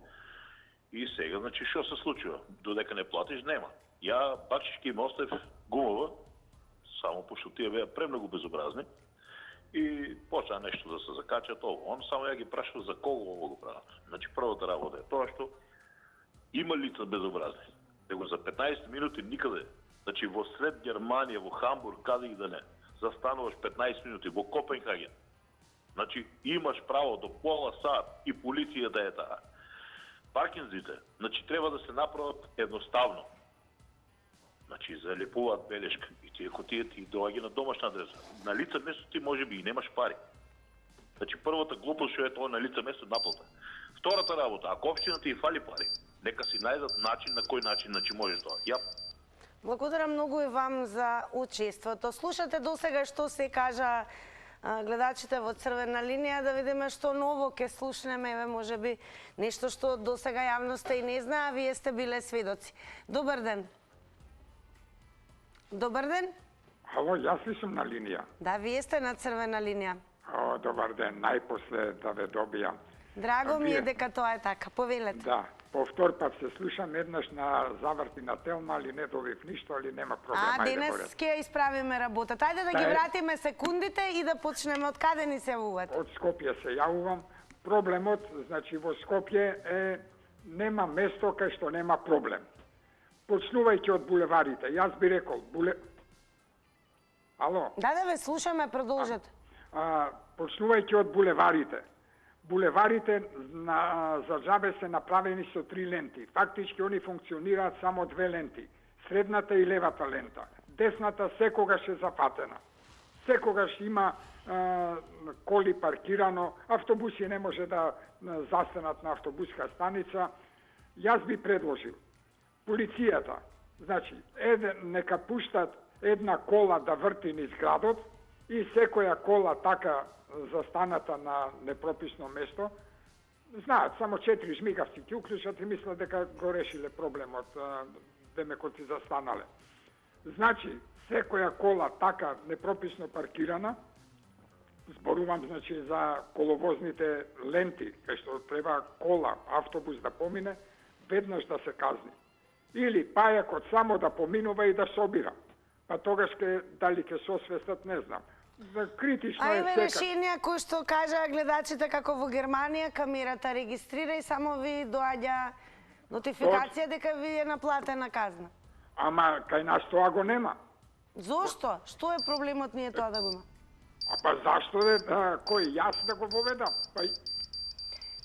И сега, значи, што се случува? Додека не платиш, нема. Ја бакшишки им оставив гумова, само пошто тие беа премногу безобразни, и почна нешто да се закачат ово. Он само ја ги прашува за кого ово го прават. Значи, првата работа е тоа што има лица безобразни. Него за 15 минути никаде, значи во сред Германија, во Хамбург, каде и да не, застануваш 15 минути, во Копенхаген. Значи, имаш право до пола сат и полиција да е таа. Паркинзите, значи треба да се направат едноставно. Значи залепуваат белешка и тие кутија ти доаѓа на домашна адреса. На лице место ти можеби и немаш пари. Значи првата глупост што е тоа на лице место наплата. Втората работа, ако општината ти фали пари, нека си најдат начин на кој начин значи може тоа. Ја Благодарам многу и вам за учеството. Слушате досега што се кажа гледачите во црвена линија, да видиме што ново ќе слушнеме, еве можеби нешто што досега јавноста и не знае, а вие сте биле сведоци. Добар ден. Добар ден. Ало, јас ли сум на линија? Да, вие сте на црвена линија. О, добар ден, најпосле да ве добијам. Драго ми е дека тоа е така. Повелете. Да, по втор пат се слушам, еднаш на заврти на Телма, али не добив ништо, али нема проблем. Денес ќе исправиме работата. Ајде да ги вратиме секундите и да почнеме. Од каде ни се јавувате? Од Скопје се јавувам. Проблемот, значи во Скопје е нема место кај што нема проблем. Почнувајќи од булеварите. Јас би рекол, Ало? Да, ве слушаме, продолжете. Почнувајќи од булеварите. Булеварите за џабе се направени со 3 ленти. Фактички они функционираат само 2 ленти. Средната и левата лента. Десната секогаш е зафатена. Секогаш има коли паркирано, автобуси не може да застанат на автобуска станица. Јас би предложил полицијата, значи, нека пуштат една кола да врти низ градот и секоја кола така застаната на непрописно место, знаат, само 4 жмигавци ќе уклучат и мислат дека го решиле проблемот, демекот си застанале. Значи, секоја кола така непрописно паркирана, зборувам значи за коловозните ленти, кај што треба кола, автобус да помине, веднаш да се казни. Или пајакот само да поминува и да собира. Па тогаш дали ќе сосвестат, не знам. Критично е има секак. решенија кои што кажа гледачите како во Германија, камерата регистрира и само ви доаѓа нотификација дека ви е наплатена казна. Ама кај нас тоа го нема. Зошто? Што е проблемот ние тоа да го има? Па зашто кој јас да го воведам?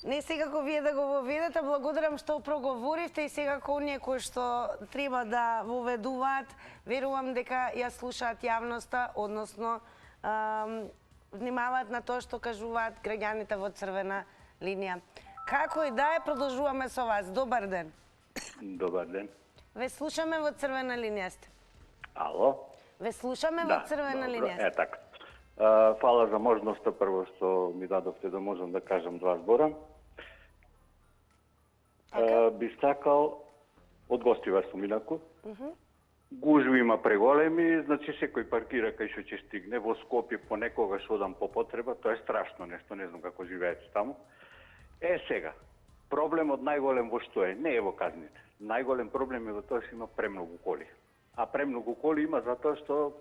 Не секако вие да го воведете, благодарам што проговоривте и секако оние кои што треба да воведуваат, верувам дека ја слушаат јавноста, односно внимаваат на тоа што кажуваат граѓаните во црвена линија. Како и да е, продолжуваме со вас. Добар ден. Добар ден. Ве слушаме во црвена линија сте. Ало? Ве слушаме во црвена линија сте. Така. Фала за можноста прво што ми дадовте да можам да кажам 2 збора. Би сакал од гостивар сум инаку. Гужви има преголеми, значи секој паркира кај што ќе стигне. Во Скопје понекогаш одам по потреба, тоа е страшно нешто, не знам како живеете таму. Сега, проблемот најголем во што е? Не е во казните. Најголем проблем е во тоа што има премногу коли. А премногу коли има затоа што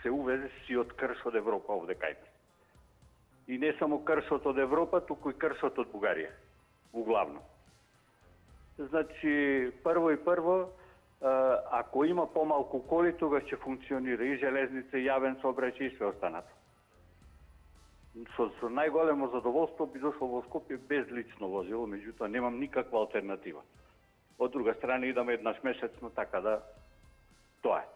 се увезе сиот крш од Европа овде кај нас. И не само кршот од Европа, туку и кршот од Бугарија. Углавно. Значи, прво, ако има помалку коли, тогаш ќе функционира и железница, и јавен сообраќај и све останато. Со најголемо задоволство би дошло во Скопје без лично возило, меѓутоа немам никаква алтернатива. Од друга страна идам еднаш месечно, така да тоа е.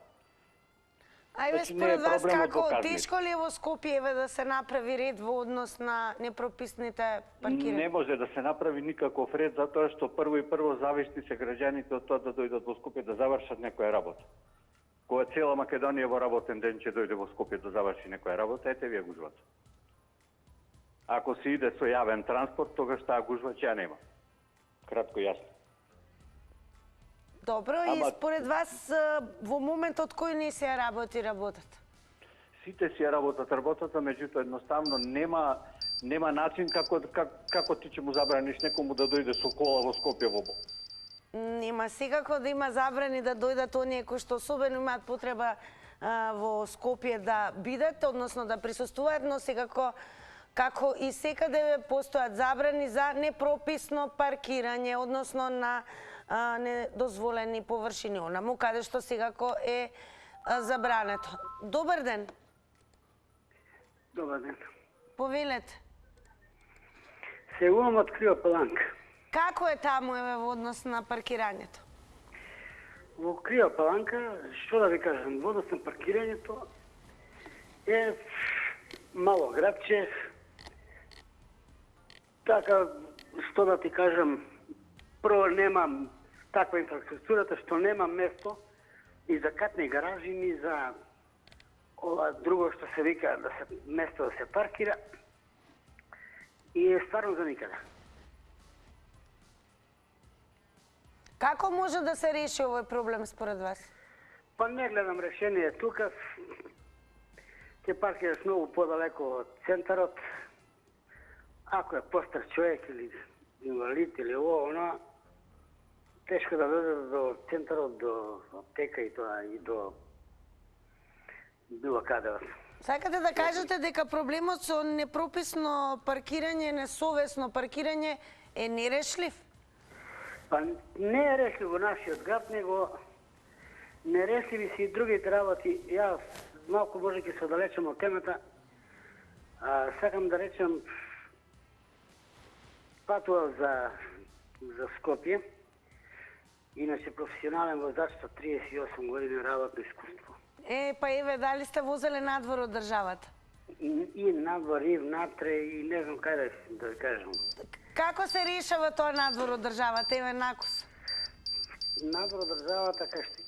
Ајде, според вас како тешко ли е во Скопје да се направи ред во однос на непрописните паркирања? Не може да се направи никаков ред, затоа што прво зависни се граѓаните од тоа да дојдат во Скопје да завршат некоја работа. Кога цела Македонија во работен ден ќе дојде во Скопје да заврши некоја работа, ете вие гужвата. Ако се иде со јавен транспорт, тогаш таа гужва ќе ја нема. Кратко и јасно. Добро, и според вас во моментот кој не се работи работата? Сите си ја работата, меѓутоа едноставно нема начин како ти ќе му забраниш некому да дојде со кола во Скопје во Бо. Нема секако да има забрани да дојдат оние кои што особено имаат потреба во Скопје да бидат, односно да присуствуваат, но секако како и секаде постојат забрани за непрописно паркирање, односно на недозволени површини онаму, каде што секако е забрането. Добар ден. Добар ден. Повелете. Се јавувам од Крио Паланка. Како е таму во однос на паркирањето? Во Крио Паланка, што да ви кажам, во однос на паркирањето е мало градче. Така, што да ти кажам, прво немам таква инфраструктурата што нема место и за катни гаражи, ни за ова друго што се вика да се место да се паркира. И е стварно за никаде. Како може да се реши овој проблем според вас? Па не гледам решение тука. ќе паркираш многу подалеко од центарот. Ако е постар човек или инвалид или оно, тешко да дојде до центарот, до аптека и тоа и до било каде. Сакате да кажете дека проблемот со непрописно паркирање, несовесно паркирање е нерешлив? Па не е решлив во нашиот град, него нерешливи се и другите работи. Јас малку може ќе се оддалечам од темата. Сакам да речем, патував за Скопје. Иначе професионален воzač со 38 години работно искуство. Па еве, дали сте возеле надвор од државата? И надвор, и внатре, и не знам кај да ви кажам. Како се решава тоа надвор од државата, еве накус? Надвор од државата, кај што...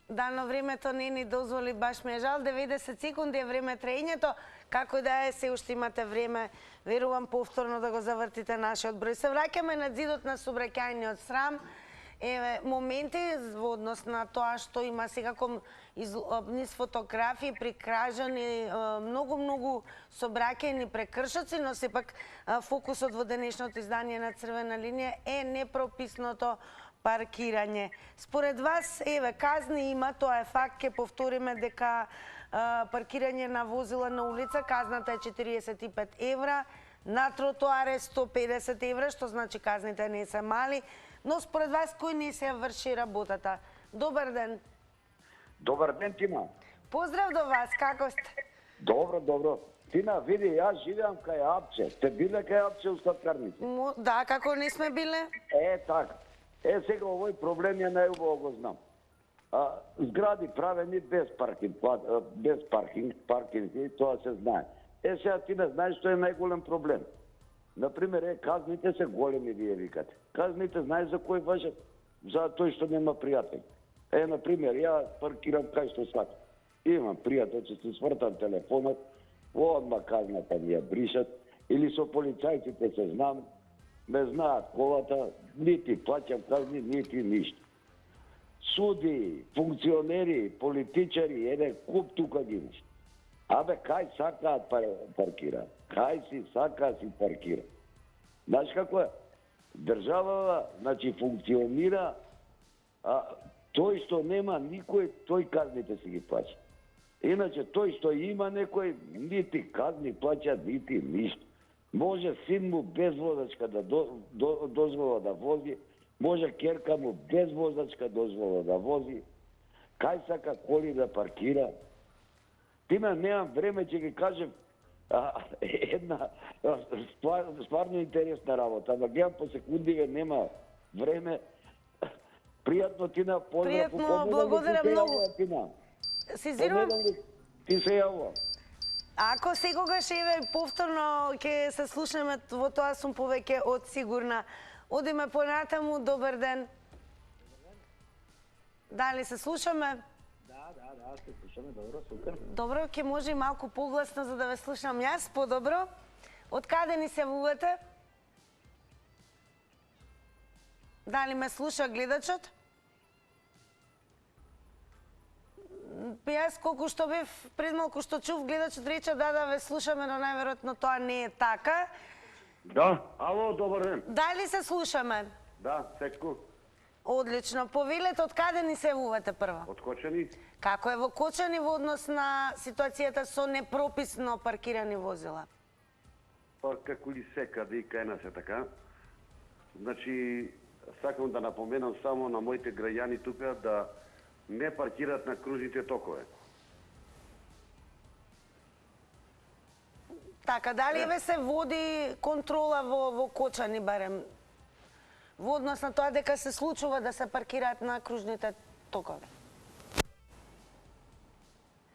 Дано времето не ни дозволи, баш ми е жал, 90 секунди е време трењето, како да е, се уште имате време, верувам повторно да го завртите нашиот број. Се враќаме на зидот на сообраќајниот срам. Еве, моменти во однос на тоа што има секако низ фотографии прикажани многу сообраќајни прекршоци, но сепак фокусот во денешното издание на Црвена линија е непрописното паркирање. Според вас, еве, казни има, тоа е факт, ќе повториме дека паркирање на возила на улица, казната е 45 евра, на тротоар е 150 евра, што значи казните не се мали, но според вас кој не се врши работата? Добар ден. Добар ден, Тина. Поздрав до вас, како сте? Добро. Тина, види, јас живеам кај Апче. Сте биле кај Апче у сладкарница? Да, како не сме биле? Така. Сега овој проблем ја најубаво го знам. Згради правени без паркинг, тоа се знае. Сега ти не знаеш што е најголем проблем. Например, казните се големи, вие викате. Казните знаеш за кој важат? За тој што нема пријател. Например, ја паркирам кај што сакам. Имам пријател, че си свртам телефонот, одма казната ми ја бришат, или со полицајците се знам, ме знаат колата, нити плаќам казни, нити ништо. Суди, функционери, политичари, еден куп тука ги имаш. Абе, кај сакаат паркираат? Кај си сака си паркира? Знаеш како е? Државава, значи, функционира, тој што нема никој, тој казните си ги плаќа. Иначе, тој што има некој, нити казни плаќа, нити ништо. Може син му без возачка да дозвола да вози, може керка му без возачка дозвола да вози, кај сака коли да паркира. Тима, немам време, ќе ги кажем една стварно интересна работа, ама гледам по секундиве, нема време. Пријатно, Тина, поздрав. Пријатно, благодарам многу. Се извинувам. Ти се јавува. Ако секогаш, еве, повторно ќе се слушнеме, во тоа сум повеќе од сигурна. Одиме понатаму, добар ден. Дали се слушаме? Да, се слушаме, добро, супер. Добро, ќе може и малку погласно за да ве слушам јас, подобро. Од каде ни се јавувате? Дали ме слуша гледачот? Јас колку што бев пред малку што чув, гледачот рече да ве слушаме, но најверојатно тоа не е така. Да, ало, добар ден. Дали се слушаме? Да, секу. Одлично. Повелете, од каде ни се јавувате прво? Од Кочани. Како е во Кочани во однос на ситуацијата со непрописно паркирани возила? Па, како ли секаде и кај нас е така. Значи, сакам да напоменам само на моите граѓани тука да не паркират на кружните токове. Така, дали ве се води контрола во Кочани барем? Во однос на тоа дека се случува да се паркираат на кружните токове?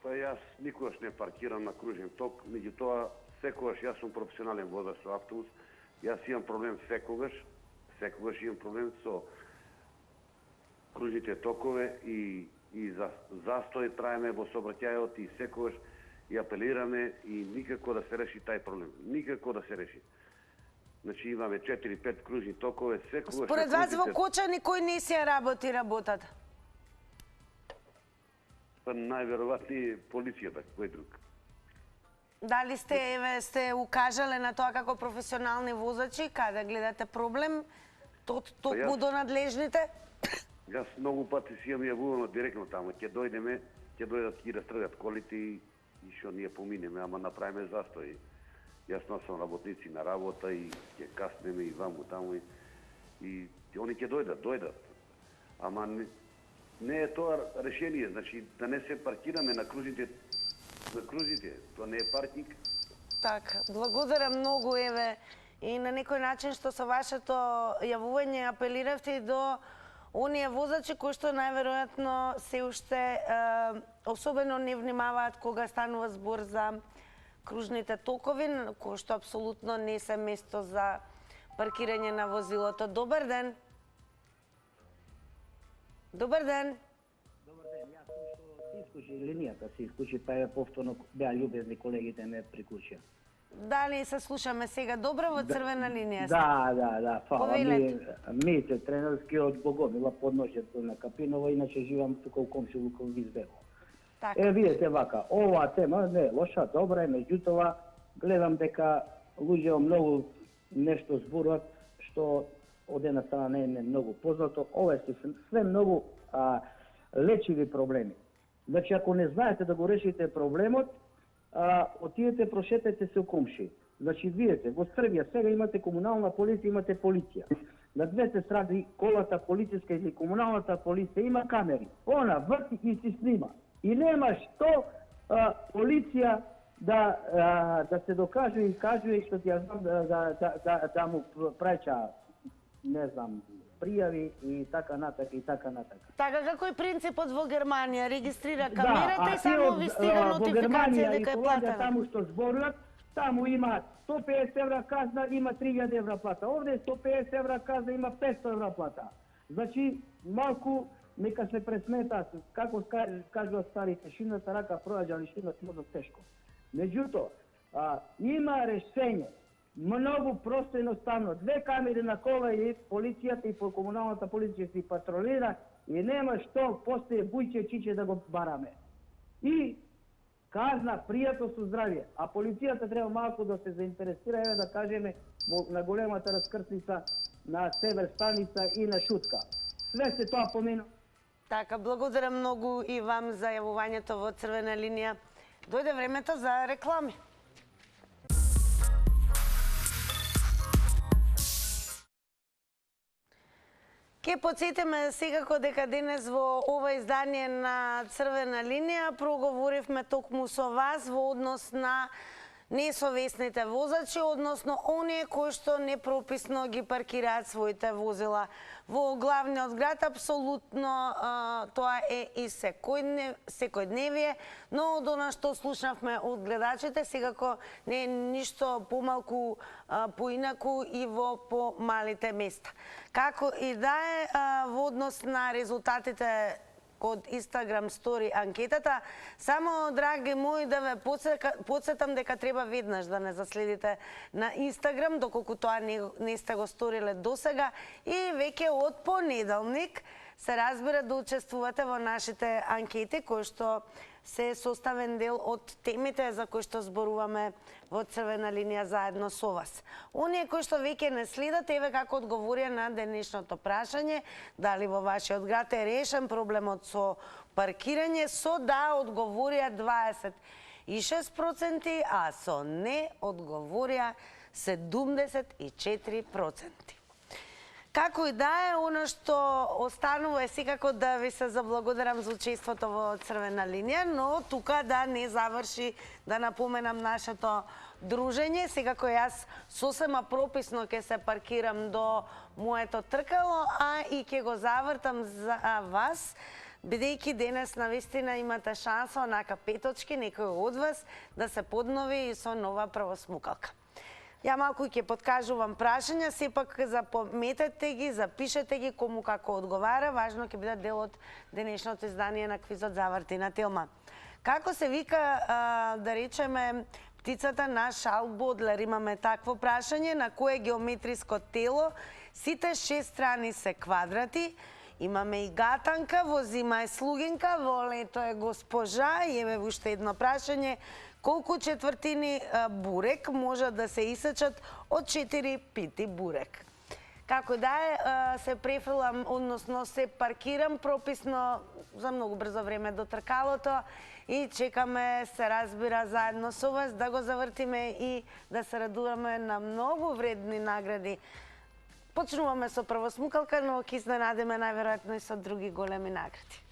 Па јас никогаш не паркирам на кружен ток, меѓутоа секогаш јас сум професионален водач со автобус, јас имам проблем секогаш имам проблем со кружните токове и за застој траеме во сообраќајот и секогаш и апелираме и никако да се реши тај проблем. Никако да се реши. Значи имаме 4-5 кружни токове, секогаш... Според вас во Кочани кој не си ја работи работата? Па најверојатно полицијата, кој друг. Дали сте укажале на тоа како професионални возачи, каде гледате проблем, токму до надлежните? Јас многу пати си јам јавувано директно таму, ќе дојдат ќе растргат колите и што ние поминеме, ама направиме застој. Јас носам работници на работа и ќе каснеме и ваму таму и они ќе дојдат. Ама не е тоа решение, значи да не се паркираме на кружите, тоа не е паркинг. Така, благодарам многу, еве, и на некој начин што со вашето јавување апелиравте и до оние возачи кои што најверојатно се уште особено не внимаваат кога станува збор за кружните токови, кои што апсолутно не се место за паркирање на возилото. Добар ден. Добар ден. Добар ден, јас што се исклучи линијата, се исклучи, па е повторно беа љубезни колегите ме приклучија. Дали се слушаме сега добро во црвена линија? Да, фала. Ми се тренерски од Богомила, подношјето на Капинова, иначе живам тука у комшилука во Избегово. Видите вака, оваа тема не е лоша, добра е, меѓутоа гледам дека луѓе многу нешто зборуват што од една страна не е многу познато. Ова се све многу лечиви проблеми. Значи, ако не знаете да го решите проблемот, отидете, прошетете се у комши. Значи, видите, во Србија сега имате комунална полиција, имате полиција. На двете страни колата полициска или комуналната полиција има камери. Она врти и си снима. И нема што полиција да се докаже и кажува што ја знам да му праќа, не знам, пријави и така натака и така натака. Така како и принципот во Германија, регистрира камерата и само ви стига нотификација дека е платена. Таму што зборуват, таму има 150 евра казна, има 3000 евра плата. Овде 150 евра казна, има 500 евра плата. Значи, малку нека се пресметат, како кажуваат старите, шината рака проаѓа, али шинат мозок тешко. Меѓутоа, има решење. Многу просто и едноставно. 2 камери на кола и полицијата и по комуналната полиција си патролира и нема што постои бујче чиче да го бараме. И казна пријатно со здравје. А полицијата треба малку да се заинтересира, еве да кажеме, на големата раскрсница на Север станица и на Шутка. Све се тоа помину. Така, благодарам многу и вам за јавувањето во црвена линија. Дојде времето за реклами. Ке подсетиме секако дека денес во ова издание на Црвена линија проговоривме токму со вас во однос на несовесните возачи, односно оние кои што непрописно ги паркираат своите возила во главниот град. Апсолутно тоа е и секојдневие, но од она што слушнавме од гледачите, секако не е ништо помалку поинаку и во помалите места. Како и да е, во однос на резултатите од Instagram Story анкетата, само, драги мои, да ве подсетам дека треба веднаш да не заследите на Instagram, доколку тоа не сте го сториле досега, и веќе од понеделник се разбира да учествувате во нашите анкети, кои што се составен дел од темите за кои што зборуваме во Црвена линија заедно со вас. Оние кои што веќе не следат, еве како одговорија на денешното прашање, дали во вашиот град е решен проблемот со паркирање, со да одговорија 26%, а со не одговорија 74%. Како и да е, оно што останува е секако да ви се заблагодарам за учеството во Црвена линија, но тука да не заврши, да напоменам нашето дружење. Секако јас сосема прописно ќе се паркирам до моето тркало, а и ќе го завртам за вас, бидејќи денес навистина имате шанса, онака петочки, некој од вас, да се поднови и со нова правосмукалка. Ја малку ќе подкажувам прашања, сепак запометете ги, запишете ги кому како одговара, важно ќе биде дел од денешното издание на квизот Заврти на Телма. Како се вика, да речеме, птицата на Шарл Бодлер? Имаме такво прашање, на кое геометриско тело сите 6 страни се квадрати. Имаме и гатанка, во зима е слугинка, во лето е госпожа. И еве уште едно прашање, Колку четвртини бурек може да се исечат од 4 пити бурек. Како да е, се префрлам, односно се паркирам прописно за многу брзо време до тркалото и чекаме, се разбира, заедно со вас да го завртиме и да се радуваме на многу вредни награди. Почнуваме со прво смукалка, но ќе изненадиме најверојатно и со други големи награди.